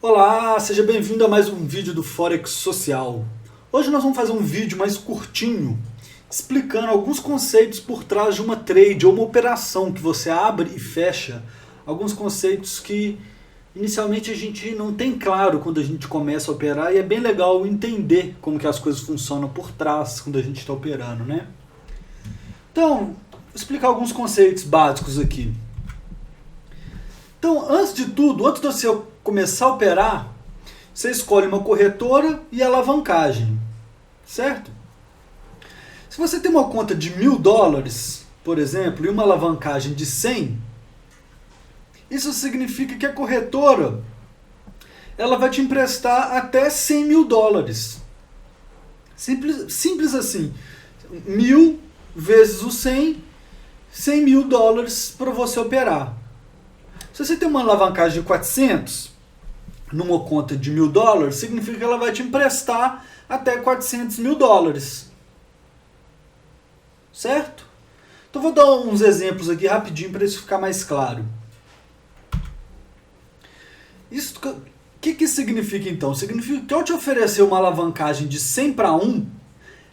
Olá, seja bem-vindo a mais um vídeo do Forex Social. Hoje nós vamos fazer um vídeo mais curtinho, explicando alguns conceitos por trás de uma trade ou uma operação que você abre e fecha. Alguns conceitos que inicialmente a gente não tem claro quando a gente começa a operar e é bem legal entender como que as coisas funcionam por trás quando a gente está operando, né? Então, vou explicar alguns conceitos básicos aqui. Então, antes de tudo, antes de você começar a operar, você escolhe uma corretora e alavancagem, certo? Se você tem uma conta de $1.000, por exemplo, e uma alavancagem de 100, isso significa que a corretora ela vai te emprestar até $100.000. Simples assim. 1.000 vezes o 100, $100.000 para você operar. Se você tem uma alavancagem de 400 numa conta de $1.000, significa que ela vai te emprestar até $400.000. Certo? Então vou dar uns exemplos aqui rapidinho para isso ficar mais claro. O que significa então? Significa que ao te oferecer uma alavancagem de 100 para 1,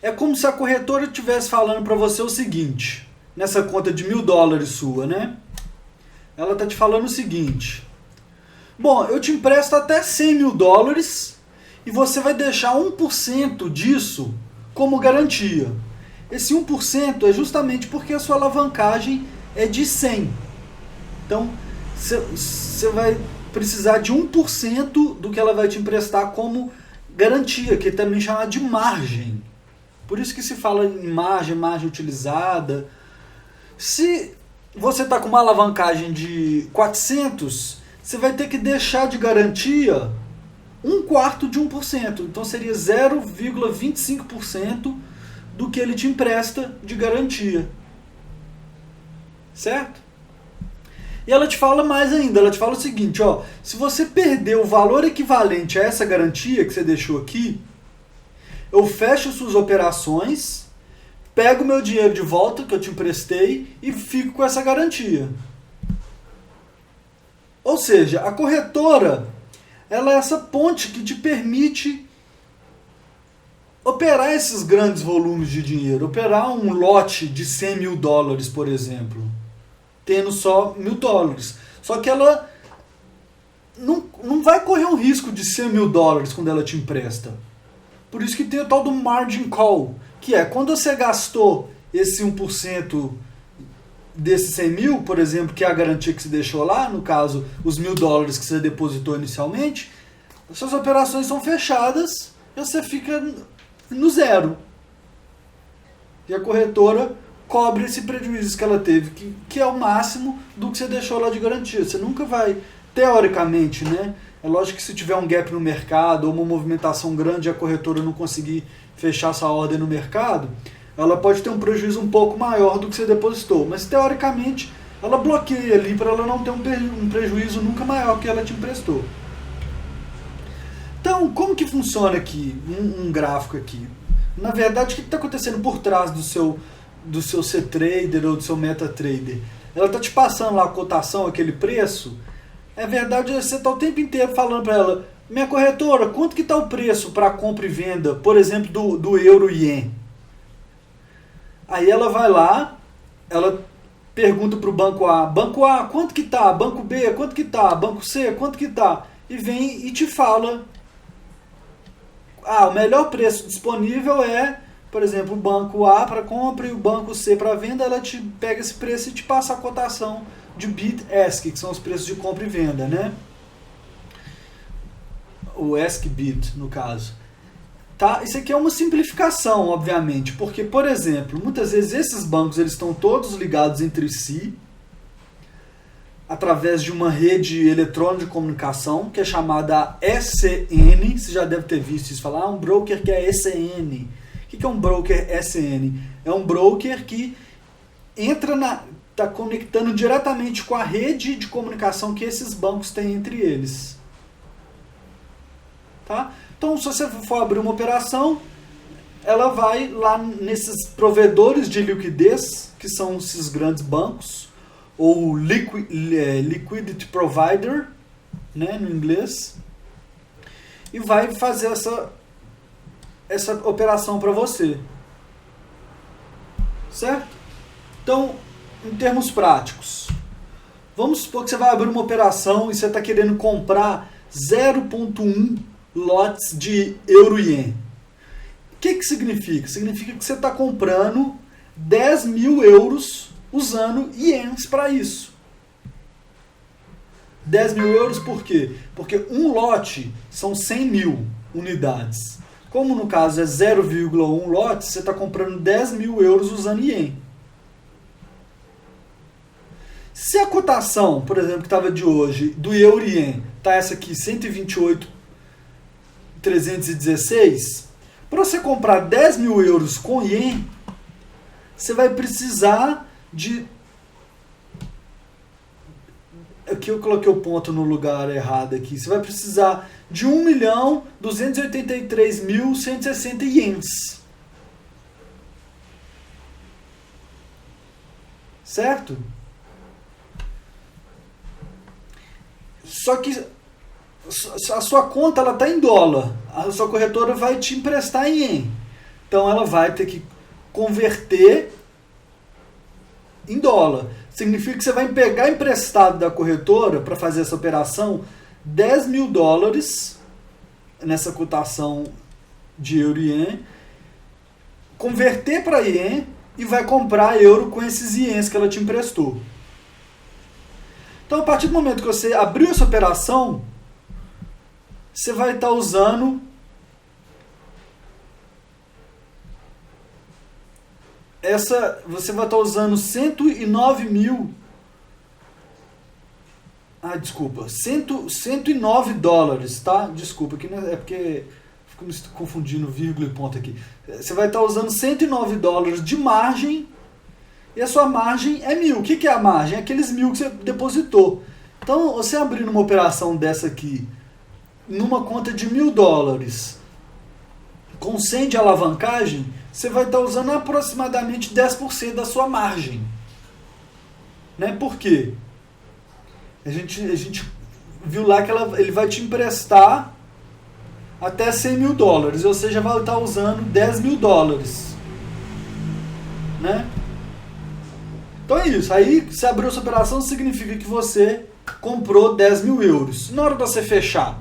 é como se a corretora estivesse falando para você o seguinte, nessa conta de $1.000 sua, né? Ela está te falando o seguinte: bom, eu te empresto até $100.000 e você vai deixar 1% disso como garantia. Esse 1% é justamente porque a sua alavancagem é de 100. Então, você vai precisar de 1% do que ela vai te emprestar como garantia, que é também chamada de margem. Por isso que se fala em margem utilizada. Se você está com uma alavancagem de 400, você vai ter que deixar de garantia 1/4 de 1%. Então seria 0,25% do que ele te empresta de garantia. Certo? E ela te fala mais ainda, ela te fala o seguinte, ó, se você perder o valor equivalente a essa garantia que você deixou aqui, eu fecho suas operações, pego o meu dinheiro de volta que eu te emprestei e fico com essa garantia. Ou seja, a corretora ela é essa ponte que te permite operar esses grandes volumes de dinheiro, operar um lote de $100.000, por exemplo, tendo só $1.000. Só que ela não vai correr um risco de $100.000 quando ela te empresta. Por isso que tem o tal do margin call, que é quando você gastou esse 1% desses 100 mil, por exemplo, que é a garantia que você deixou lá, no caso, os $1.000 que você depositou inicialmente, suas operações são fechadas e você fica no zero. E a corretora cobre esse prejuízo que ela teve, que é o máximo do que você deixou lá de garantia. Você nunca vai, teoricamente, né? É lógico que se tiver um gap no mercado ou uma movimentação grande e a corretora não conseguir fechar essa ordem no mercado, ela pode ter um prejuízo um pouco maior do que você depositou. Mas, teoricamente, ela bloqueia ali para ela não ter um prejuízo nunca maior que ela te emprestou. Então, como que funciona aqui, um gráfico aqui? Na verdade, o que está acontecendo por trás do seu C-Trader ou do seu MetaTrader? Ela está te passando lá a cotação, aquele preço. É verdade, você está o tempo inteiro falando para ela, minha corretora, quanto que está o preço para compra e venda, por exemplo, do euro-ien? Aí ela vai lá, ela pergunta para o banco A, quanto que está? Banco B, quanto que está? Banco C, quanto que está? E vem e te fala, o melhor preço disponível é, por exemplo, o banco A para compra e o banco C para venda. Ela te pega esse preço e te passa a cotação de bid-ask, que são os preços de compra e venda, né? O ask-bid, no caso. Tá? Isso aqui é uma simplificação, obviamente, porque, por exemplo, muitas vezes esses bancos eles estão todos ligados entre si através de uma rede eletrônica de comunicação que é chamada ECN. Você já deve ter visto isso, falar, um broker que é ECN. O que é um broker ECN? É um broker que está conectando diretamente com a rede de comunicação que esses bancos têm entre eles. Tá? Então, se você for abrir uma operação, ela vai lá nesses provedores de liquidez, que são esses grandes bancos, ou liquidity provider, né, no inglês, e vai fazer essa operação para você. Certo? Então, em termos práticos, vamos supor que você vai abrir uma operação e você está querendo comprar 0,1 lotes de euro-ien. O que significa? Significa que você está comprando 10 mil euros usando ienes para isso. 10 mil euros por quê? Porque um lote são 100 mil unidades. Como no caso é 0,1 lote, você está comprando 10 mil euros usando ien. Se a cotação, por exemplo, que estava de hoje, do euro-ien, está essa aqui, 128,316, para você comprar 10 mil euros com ien, você vai precisar de... Aqui eu coloquei o ponto no lugar errado aqui. Você vai precisar de 1.283.160 ienes. Certo? Só que a sua conta ela está em dólar. A sua corretora vai te emprestar em ien. Então ela vai ter que converter em dólar. Significa que você vai pegar emprestado da corretora para fazer essa operação 10 mil dólares nessa cotação de euro-ien, converter para ien e vai comprar euro com esses ienes que ela te emprestou. Então, a partir do momento que você abriu essa operação, você vai estar usando você vai estar usando 109 dólares, tá? Desculpa, aqui é porque fico me confundindo vírgula e ponto aqui. Você vai estar usando 109 dólares de margem e a sua margem é 1.000. O que é a margem? É aqueles 1.000 que você depositou. Então, você abrindo uma operação dessa aqui, numa conta de 1.000 dólares, com 100 de alavancagem, você vai estar usando aproximadamente 10% da sua margem. Né? Por quê? A gente viu lá que ele vai te emprestar até 100 mil dólares, ou seja, vai estar usando 10 mil dólares. Né? Então é isso. Aí, se abriu essa operação, significa que você comprou 10 mil euros. Na hora de você fechar,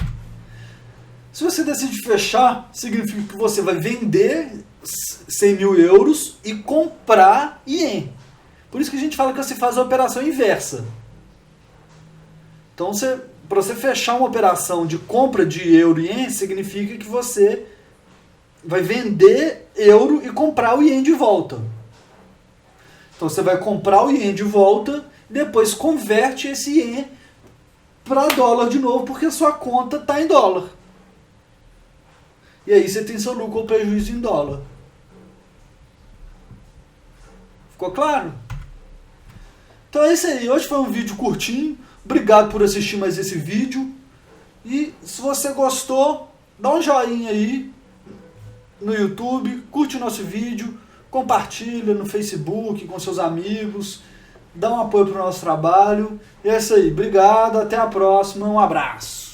se você decide fechar, significa que você vai vender 100 mil euros e comprar ien. Por isso que a gente fala que você faz a operação inversa. Então, para você fechar uma operação de compra de euro-ien, significa que você vai vender euro e comprar o ien de volta. Então, você vai comprar o ien de volta e depois converte esse ien para dólar de novo, porque a sua conta está em dólar. E aí você tem seu lucro ou prejuízo em dólar. Ficou claro? Então é isso aí. Hoje foi um vídeo curtinho. Obrigado por assistir mais esse vídeo. E se você gostou, dá um joinha aí no YouTube, curte o nosso vídeo, compartilha no Facebook com seus amigos, dá um apoio para o nosso trabalho. E é isso aí. Obrigado, até a próxima, um abraço.